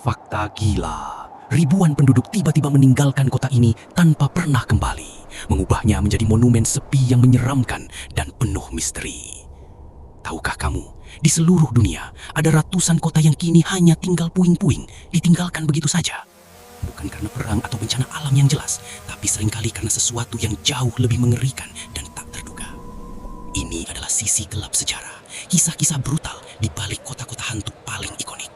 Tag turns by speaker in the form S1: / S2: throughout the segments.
S1: Fakta gila. Ribuan penduduk tiba-tiba meninggalkan kota ini tanpa pernah kembali, mengubahnya menjadi monumen sepi yang menyeramkan dan penuh misteri. Tahukah kamu, di seluruh dunia ada ratusan kota yang kini hanya tinggal puing-puing, ditinggalkan begitu saja. Bukan karena perang atau bencana alam yang jelas, tapi seringkali karena sesuatu yang jauh lebih mengerikan dan tak terduga. Ini adalah sisi gelap sejarah, kisah-kisah brutal di balik kota-kota hantu paling ikonik.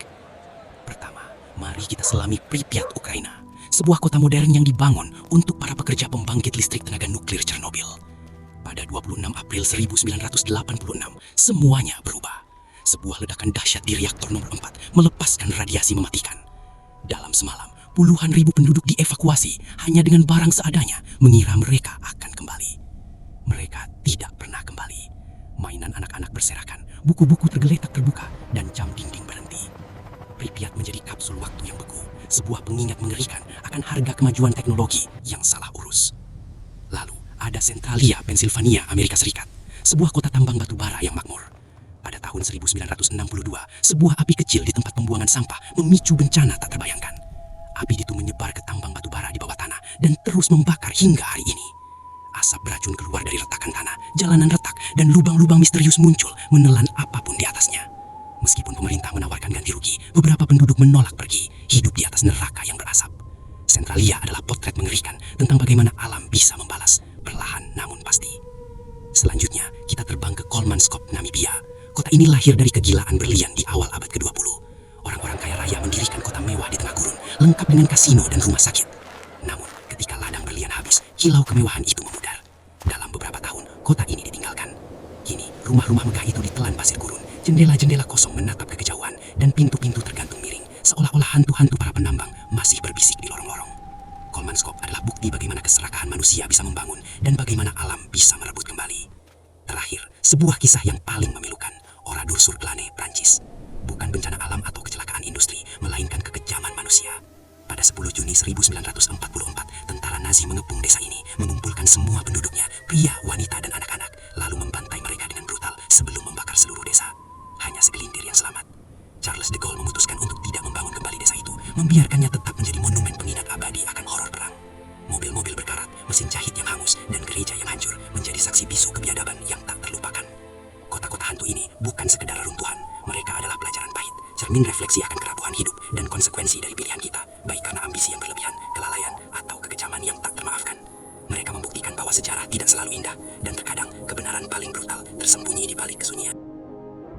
S1: Pertama, mari kita selami Pripyat, Ukraina, sebuah kota modern yang dibangun untuk para pekerja pembangkit listrik tenaga nuklir Chernobyl. Pada 26 April 1986, semuanya berubah. Sebuah ledakan dahsyat di reaktor nomor 4 melepaskan radiasi mematikan. Dalam semalam, puluhan ribu penduduk dievakuasi hanya dengan barang seadanya, mengira mereka akan kembali. Mereka tidak pernah kembali. Mainan anak-anak berserakan, buku-buku tergeletak terbuka, dan jam dinding berhenti. Pripyat menjadi kapsul waktu yang beku, sebuah pengingat mengerikan akan harga kemajuan teknologi yang salah urus. Lalu, ada Centralia, Pennsylvania, Amerika Serikat, sebuah kota tambang batu bara yang makmur. Pada tahun 1962, sebuah api kecil di tempat pembuangan sampah memicu bencana tak terbayangkan. Api itu menyebar ke tambang batu bara di bawah tanah dan terus membakar hingga hari ini. Asap beracun keluar dari retakan tanah, jalanan retak, dan lubang-lubang misterius muncul menelan apapun di atasnya. Meskipun pemerintah menawarkan ganti rugi, beberapa penduduk menolak pergi, hidup di atas neraka yang berasap. Centralia adalah potret mengerikan tentang bagaimana alam bisa membalas, perlahan namun pasti. Selanjutnya, kita terbang ke Kolmanskop, Namibia. Kota ini lahir dari kegilaan berlian di awal abad ke-20. Orang-orang kaya raya mendirikan kota mewah di tengah gurun, lengkap dengan kasino dan rumah sakit. Namun, ketika ladang berlian habis, kilau kemewahan itu memudar. Dalam beberapa tahun, kota ini ditinggalkan. Kini, rumah-rumah megah itu ditelan pasir gurun, jendela-jendela kosong menatap ke kejauhan, dan pintu-pintu tergantung miring, seolah-olah hantu-hantu para penambang masih berbisik di lorong-lorong. Kolmanskop adalah bukti bagaimana keserakahan manusia bisa membangun dan bagaimana alam bisa merebut kembali. Terakhir, sebuah kisah yang paling memilukan, Oradour-sur-Glane, Prancis. Bukan bencana alam atau kecelakaan industri, melainkan kekejaman manusia. Pada 10 Juni 1944, tentara Nazi mengepung desa ini, mengumpulkan semua penduduknya, pria, wanita, dan anak-anak, lalu membantai mereka dengan brutal sebelum membakar seluruh desa. Hanya segelintir yang selamat. Charles de Gaulle memutuskan untuk tidak membangun kembali desa itu, membiarkannya tetap menjadi monumen pengingat abadi akan horor perang. Mobil-mobil berkarat, mesin jahit yang hangus, dan gereja yang hancur menjadi saksi bisu kebiadaban yang tak terlupakan. Kota-kota hantu ini bukan sekedar reruntuhan, mereka adalah pelajaran pahit, cermin refleksi akan kerapuhan hidup dan konsekuensi dari pilihan kita, baik karena ambisi yang berlebihan, kelalaian, atau kekejaman yang tak termaafkan. Mereka membuktikan bahwa sejarah tidak selalu indah, dan terkadang kebenaran paling brutal tersembunyi di balik kesunyian.